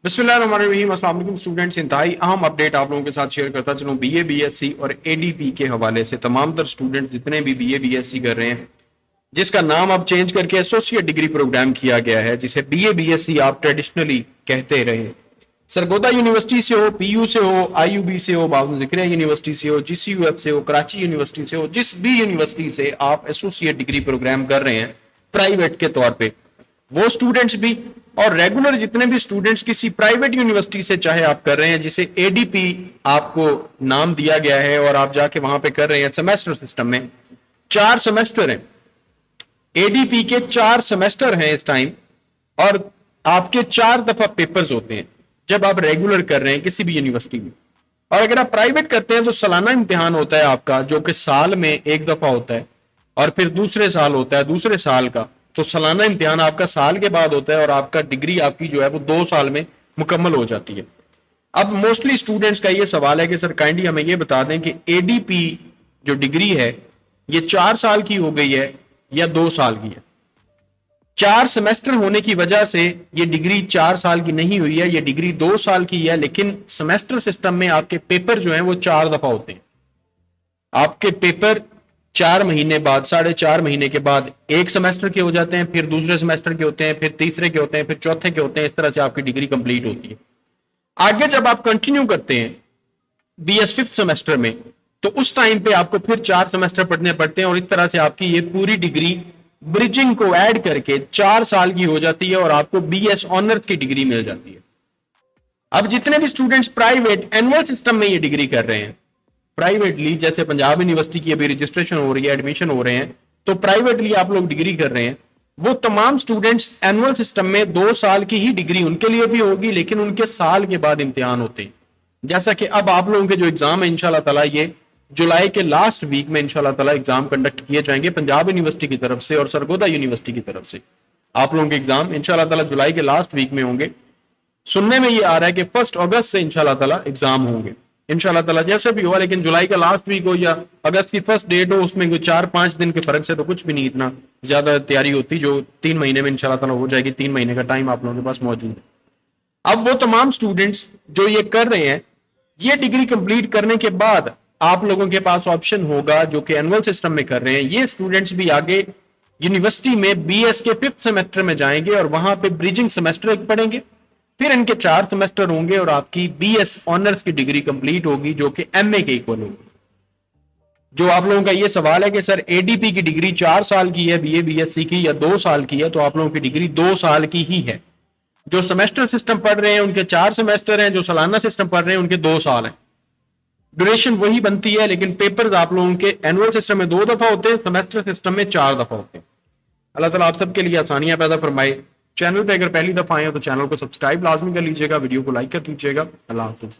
بسم اللہ الرحمن الرحیم۔ السلام علیکم اسٹوڈنٹس، انتہائی اہم اپڈیٹ آپ لوگوں کے ساتھ شیئر کرتا چلوں B A B S C اور اے ڈی پی کے حوالے سے۔ تمام تر اسٹوڈنٹس جتنے بھی B A B S C کر رہے ہیں، جس کا نام اب چینج کر کے ایسوسیٹ ڈگری پروگرام کیا گیا ہے، جسے B A B S C آپ ٹریڈیشنلی کہتے رہے، سرگودا یونیورسٹی سے ہو، پی یو سے ہو، آئی یو بی سے ہو، باؤ ذکریہ یونیورسٹی سے ہو، جی سی یو ایف سے ہو، کراچی یونیورسٹی سے ہو، جس بھی یونیورسٹی سے آپ ایسوسیٹ ڈگری پروگرام کر رہے ہیں پرائیویٹ کے طور پہ، وہ اسٹوڈنٹس بھی اور ریگولر جتنے بھی اسٹوڈنٹس کسی پرائیویٹ یونیورسٹی سے چاہے آپ کر رہے ہیں، جسے اے ڈی پی آپ کو نام دیا گیا ہے اور آپ جا کے وہاں پہ کر رہے ہیں سیمیسٹر سسٹم میں، 4 سیمیسٹر ہیں اے ڈی پی کے، 4 سیمیسٹر ہیں اس ٹائم، اور آپ کے 4 دفعہ پیپرز ہوتے ہیں جب آپ ریگولر کر رہے ہیں کسی بھی یونیورسٹی میں۔ اور اگر آپ پرائیویٹ کرتے ہیں تو سالانہ امتحان ہوتا ہے آپ کا، جو کہ سال میں ایک دفعہ ہوتا ہے، اور پھر دوسرے سال ہوتا ہے دوسرے سال کا، تو سالانہ امتحان آپ کا سال کے بعد ہوتا ہے، اور آپ کا ڈگری آپ کی جو ہے وہ 2 سال میں مکمل ہو جاتی ہے۔ اب موسٹلی اسٹوڈنٹس کا یہ سوال ہے کہ سر کائنڈلی ہمیں یہ بتا دیں کہ اے ڈی پی جو ڈگری ہے یہ 4 سال کی ہو گئی ہے یا 2 سال کی ہے؟ 4 سیمیسٹر ہونے کی وجہ سے یہ ڈگری 4 سال کی نہیں ہوئی ہے، یہ ڈگری 2 سال کی ہے، لیکن سیمیسٹر سسٹم میں آپ کے پیپر جو ہیں وہ 4 دفعہ ہوتے ہیں۔ آپ کے پیپر 4 مہینے بعد، 4.5 مہینے کے بعد ایک سیمیسٹر کے ہو جاتے ہیں، پھر دوسرے سیمیسٹر کے ہوتے ہیں، پھر تیسرے کے ہوتے ہیں، پھر چوتھے کے ہوتے ہیں، اس طرح سے آپ کی ڈگری کمپلیٹ ہوتی ہے۔ آگے جب آپ کنٹینیو کرتے ہیں بی ایس 5 سیمیسٹر میں، تو اس ٹائم پہ آپ کو پھر 4 سیمیسٹر پڑھنے پڑتے ہیں، اور اس طرح سے آپ کی یہ پوری ڈگری برجنگ کو ایڈ کر کے 4 سال کی ہو جاتی ہے، اور آپ کو بی ایس آنرز کی ڈگری مل جاتی ہے۔ اب جتنے بھی اسٹوڈنٹس پرائیویٹ اینول سسٹم میں یہ ڈگری کر رہے ہیں، پرائیویٹلی جیسے پنجاب یونیورسٹی کی ابھی رجسٹریشن ہو رہی ہے، ایڈمیشن ہو رہے ہیں، تو پرائیویٹلی آپ لوگ ڈگری کر رہے ہیں، وہ تمام اسٹوڈنٹس اینول سسٹم میں 2 سال کی ہی ڈگری ان کے لیے بھی ہوگی، لیکن ان کے سال کے بعد امتحان ہوتے ہیں۔ جیسا کہ اب آپ لوگوں کے جو ایگزام ہے انشاءاللہ تعالیٰ یہ جولائی کے لاسٹ ویک میں انشاءاللہ تعالیٰ ایگزام کنڈکٹ کیے جائیں گے پنجاب یونیورسٹی کی طرف سے اور سرگودا یونیورسٹی کی طرف سے۔ آپ لوگوں کے ایگزام انشاءاللہ تعالیٰ جولائی کے لاسٹ ویک میں ہوں گے۔ سننے میں یہ آ رہا ہے کہ 1 اگست سے انشاءاللہ تعالیٰ ایگزام ہوں گے انشاءاللہ تعالیٰ، جیسے بھی ہوا، لیکن جولائی کا لاسٹ ویک ہو یا اگست کی فرسٹ ڈیٹ ہو، اس میں 4-5 دن کے فرق سے تو کچھ بھی نہیں اتنا زیادہ تیاری ہوتی، جو 3 مہینے میں انشاءاللہ تعالیٰ ہو جائے گی۔ 3 مہینے کا ٹائم آپ لوگوں کے پاس موجود ہے۔ اب وہ تمام اسٹوڈنٹس جو یہ کر رہے ہیں، یہ ڈگری کمپلیٹ کرنے کے بعد آپ لوگوں کے پاس آپشن ہوگا، جو کہ اینول سسٹم میں کر رہے ہیں، یہ اسٹوڈنٹس بھی آگے یونیورسٹی میں بی ایس کے 5 سیمیسٹر میں جائیں گے، اور وہاں پہ بریجنگ سیمیسٹر ایک پڑھیں گے، پھر ان کے 4 سیمیسٹر ہوں گے، اور آپ کی بی ایس آنرز کی ڈگری کمپلیٹ ہوگی، جو کہ ایم اے کے ایکول ہوگی۔ جو آپ لوگوں کا یہ سوال ہے کہ سر اے ڈی پی کی ڈگری 4 سال کی ہے، B A B S C کی، یا 2 سال کی ہے، تو آپ لوگوں کی ڈگری 2 سال کی ہی ہے۔ جو سیمیسٹر سسٹم پڑھ رہے ہیں ان کے 4 سیمیسٹر ہیں، جو سالانہ سسٹم پڑھ رہے ہیں ان کے 2 سال ہیں۔ ڈیوریشن وہی بنتی ہے، لیکن پیپرز آپ لوگوں کے اینول سسٹم میں 2 دفعہ ہوتے ہیں، سیمیسٹر سسٹم میں 4 دفعہ ہوتے ہیں۔ اللہ تعالیٰ آپ سب کے لیے آسانیاں پیدا فرمائے۔ چینل پہ اگر پہلی دفعہ آئے ہو تو چینل کو سبسکرائب لازمی کر لیجیے گا، ویڈیو کو لائک کر دیجیے گا۔ اللہ حافظ۔